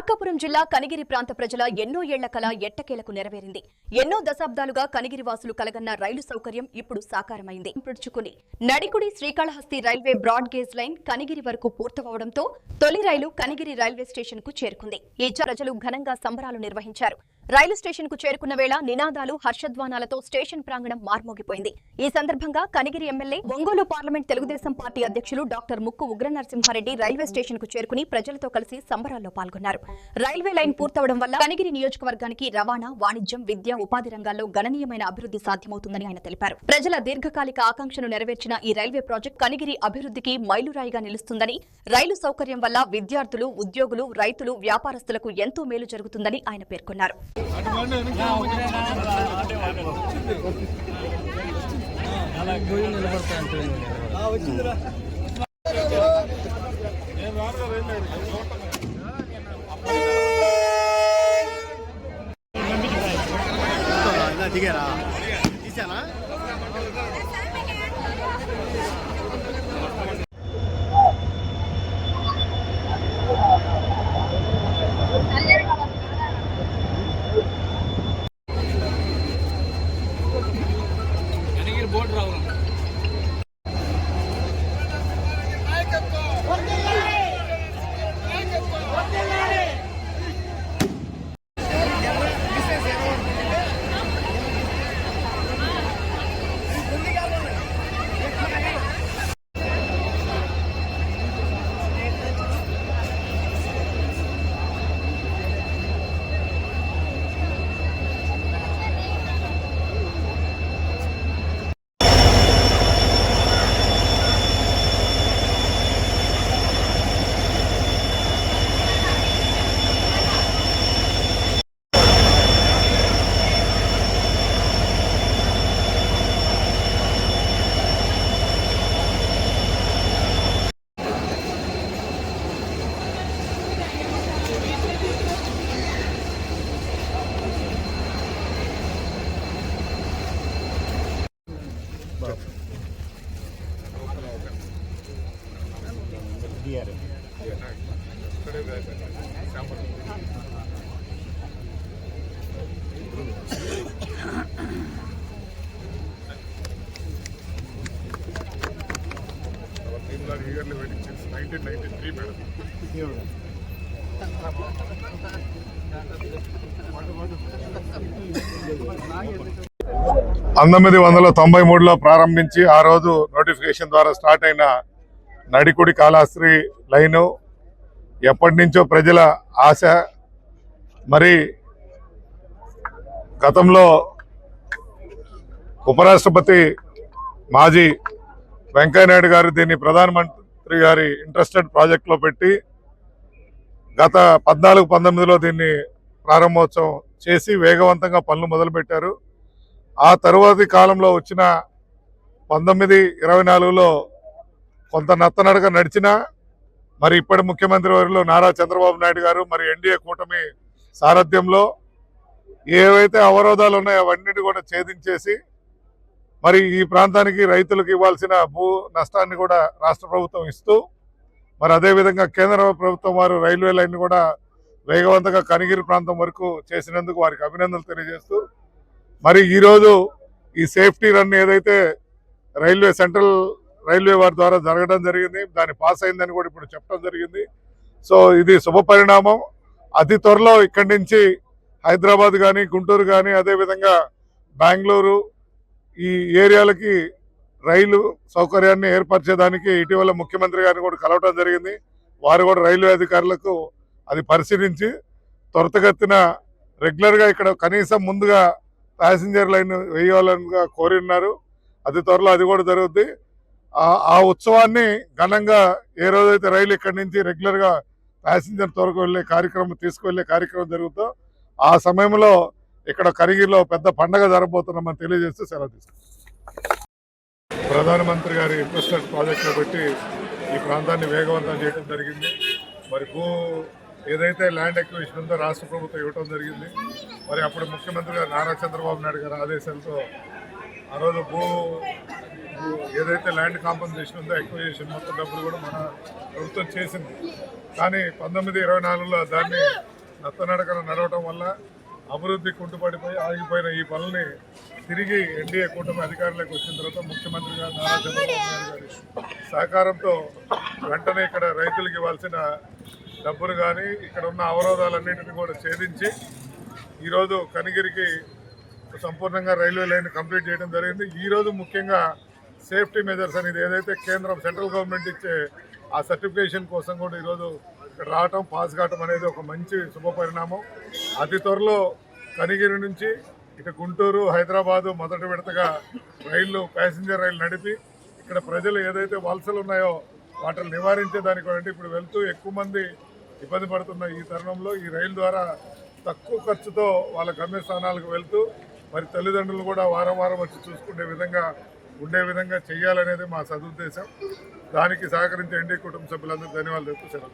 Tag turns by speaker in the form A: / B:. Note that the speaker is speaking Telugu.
A: మార్కాపురం జిల్లా కనిగిరి ప్రాంత ప్రజల ఎన్నో ఏళ్ల కల ఎట్టకేలకు నెరవేరింది. ఎన్నో దశాబ్దాలుగా కనిగిరి వాసులు కలగన్న రైలు సౌకర్యం ఇప్పుడు సాకారమైంది. పుడుచుకుని Nadikudi Srikalahasti railway broad gauge line Kanigiri వరకు పూర్తవడంతో తొలి రైలు కనిగిరి రైల్వే స్టేషన్ కు చేరుకుంది. ఈ ప్రజలు ఘనంగా సంబరాలు నిర్వహించారు. రైలు స్టేషన్ కు చేరుకున్న వేళ నినాదాలు హర్షధ్వానాలతో స్టేషన్ ప్రాంగణం మార్మోగిపోయింది. ఈ సందర్భంగా Kanigiri MLA Ongole parliament Telugu Desam party అధ్యక్షులు డాక్టర్ ముక్కు ఉగ్రనరసింహారెడ్డి రైల్వే స్టేషన్ కు చేరుకుని ప్రజలతో కలిసి సంబరాల్లో పాల్గొన్నారు. రైల్వే లైన్ పూర్తవడం వల్ల కనిగిరి నియోజకవర్గానికి రవాణా, వాణిజ్యం, విద్య, ఉపాధి రంగాల్లో గణనీయమైన అభివృద్ధి సాధ్యమవుతుందని ఆయన తెలిపారు. ప్రజల దీర్ఘకాలిక ఆకాంక్షను నెరవేర్చిన ఈ రైల్వే ప్రాజెక్టు కనిగిరి అభివృద్ధికి మైలురాయిగా నిలుస్తుందని, రైలు సౌకర్యం వల్ల విద్యార్థులు, ఉద్యోగులు, రైతులు, వ్యాపారస్తులకు ఎంతో మేలు జరుగుతుందని ఆయన పేర్కొన్నారు.
B: దిగారా తీసానా బోర్డు రావు
C: eagerly waiting since 1993, madam. 1993లో ప్రారంభించి ఆ రోజు నోటిఫికేషన్ ద్వారా స్టార్ట్ అయిన నడికుడి కాళహస్తి లైను ఎప్పటి నుంచో ప్రజల ఆశ. మరి గతంలో ఉపరాష్ట్రపతి మాజీ వెంకయ్యనాయుడు గారు దీన్ని ప్రధానమంత్రి గారి ఇంట్రెస్టెడ్ ప్రాజెక్టులో పెట్టి గత 14-19లో దీన్ని ప్రారంభోత్సవం చేసి వేగవంతంగా పనులు మొదలుపెట్టారు. ఆ తరువాతి కాలంలో వచ్చిన 1924లో కొంత నత్తనడక నడిచినా మరి ఇప్పటి ముఖ్యమంత్రి వర్యులు నారా చంద్రబాబు నాయుడు గారు మరి ఎన్డీఏ కూటమి సారథ్యంలో ఏవైతే అవరోధాలు ఉన్నాయో అవన్నిటి కూడా ఛేదించేసి మరి ఈ ప్రాంతానికి రైతులకు ఇవ్వాల్సిన భూ నష్టాన్ని కూడా రాష్ట్ర ప్రభుత్వం ఇస్తూ మరి అదేవిధంగా కేంద్ర ప్రభుత్వం వారు రైల్వే లైన్ కూడా వేగవంతంగా కనిగిరి ప్రాంతం వరకు చేసినందుకు వారికి అభినందనలు తెలియజేస్తూ మరి ఈరోజు ఈ సేఫ్టీ రన్ ఏదైతే సెంట్రల్ రైల్వే వారి ద్వారా జరగడం జరిగింది, దాన్ని పాస్ అయిందని కూడా ఇప్పుడు చెప్పడం జరిగింది. సో ఇది శుభ పరిణామం. అతి త్వరలో ఇక్కడి నుంచి హైదరాబాద్ కానీ, గుంటూరు కానీ, అదేవిధంగా బెంగళూరు ఈ ఏరియాలకి రైలు సౌకర్యాన్ని ఏర్పరిచేదానికి ఇటీవల ముఖ్యమంత్రి గారిని కూడా కలవటం జరిగింది. వారు కూడా రైల్వే అధికారులకు అది పరిశీలించి త్వరితగతిన రెగ్యులర్గా ఇక్కడ కనీసం ముందుగా ప్యాసింజర్ లైన్ వేయాలని కోరి ఉన్నారు. అతి త్వరలో అది కూడా జరుగుద్ది. ఆ ఉత్సవాన్ని ఘనంగా ఏ రోజైతే రైలు ఇక్కడి నుంచి రెగ్యులర్గా ప్యాసింజర్ త్వరకు వెళ్ళే కార్యక్రమం తీసుకువెళ్ళే కార్యక్రమం జరుగుతుందో ఆ సమయంలో ఇక్కడ కనిగిరిలో పెద్ద పండగ జరగబోతున్నామని తెలియజేస్తూ సెలవు తీసుకుంటాం. ప్రధానమంత్రి గారి ఇంట్రెస్టెడ్ ప్రాజెక్టులో పెట్టి ఈ ప్రాంతాన్ని వేగవంతం చేయడం జరిగింది. మరి ఏదైతే ల్యాండ్ ఎక్విజిషన్ ఉందో రాష్ట్ర ప్రభుత్వం ఇవ్వడం జరిగింది. మరి అప్పుడు ముఖ్యమంత్రి గారు నారా చంద్రబాబు నాయుడు గారి ఆదేశాలతో ఆ రోజు ఏదైతే ల్యాండ్ కాంపన్సేషన్ ఉందో ఎక్విజిషన్ మొత్తం డబ్బులు కూడా మన ప్రభుత్వం చేసింది. కానీ 1924లో దాన్ని నత్తనడకన నడవటం వల్ల అభివృద్ధి కుంటుపడిపోయి ఆగిపోయిన ఈ పనుల్ని తిరిగి ఎన్డీఏ కూటమి అధికారంలోకి వచ్చిన తర్వాత ముఖ్యమంత్రి గారు నారా చంద్రబాబు నాయుడు గారి సహకారంతో వెంటనే ఇక్కడ రైతులకు ఇవ్వాల్సిన డబ్బులు కానీ ఇక్కడ ఉన్న అవరోధాలన్నింటినీ కూడా ఛేదించి ఈరోజు కనిగిరికి సంపూర్ణంగా రైల్వే లైన్ కంప్లీట్ చేయడం జరిగింది. ఈరోజు ముఖ్యంగా సేఫ్టీ మెజర్స్ అనేది ఏదైతే కేంద్రం సెంట్రల్ గవర్నమెంట్ ఇచ్చే ఆ సర్టిఫికేషన్ కోసం కూడా ఈరోజు ఇక్కడ రావటం పాస్ కావటం అనేది ఒక మంచి శుభ పరిణామం. అతి త్వరలో కనిగిరి నుంచి ఇక గుంటూరు హైదరాబాదు మొదటి విడతగా రైళ్లు ప్యాసింజర్ రైలు నడిపి ఇక్కడ ప్రజలు ఏదైతే వలసలు ఉన్నాయో వాటిని నివారించేదానికి ఇప్పుడు వెళ్తూ ఎక్కువ మంది ఇబ్బంది పడుతున్న ఈ తరుణంలో ఈ రైలు ద్వారా తక్కువ ఖర్చుతో వాళ్ళ గమ్యస్థానాలకు వెళ్తూ మరి తల్లిదండ్రులు కూడా వారం వారం వచ్చి చూసుకునే విధంగా ఉండే విధంగా చేయాలనేది మా సదుద్దేశం. దానికి సహకరించే ఎన్డీఏ కుటుంబ సభ్యులందరూ ధన్యవాదాలు చెప్తూ సెలవు.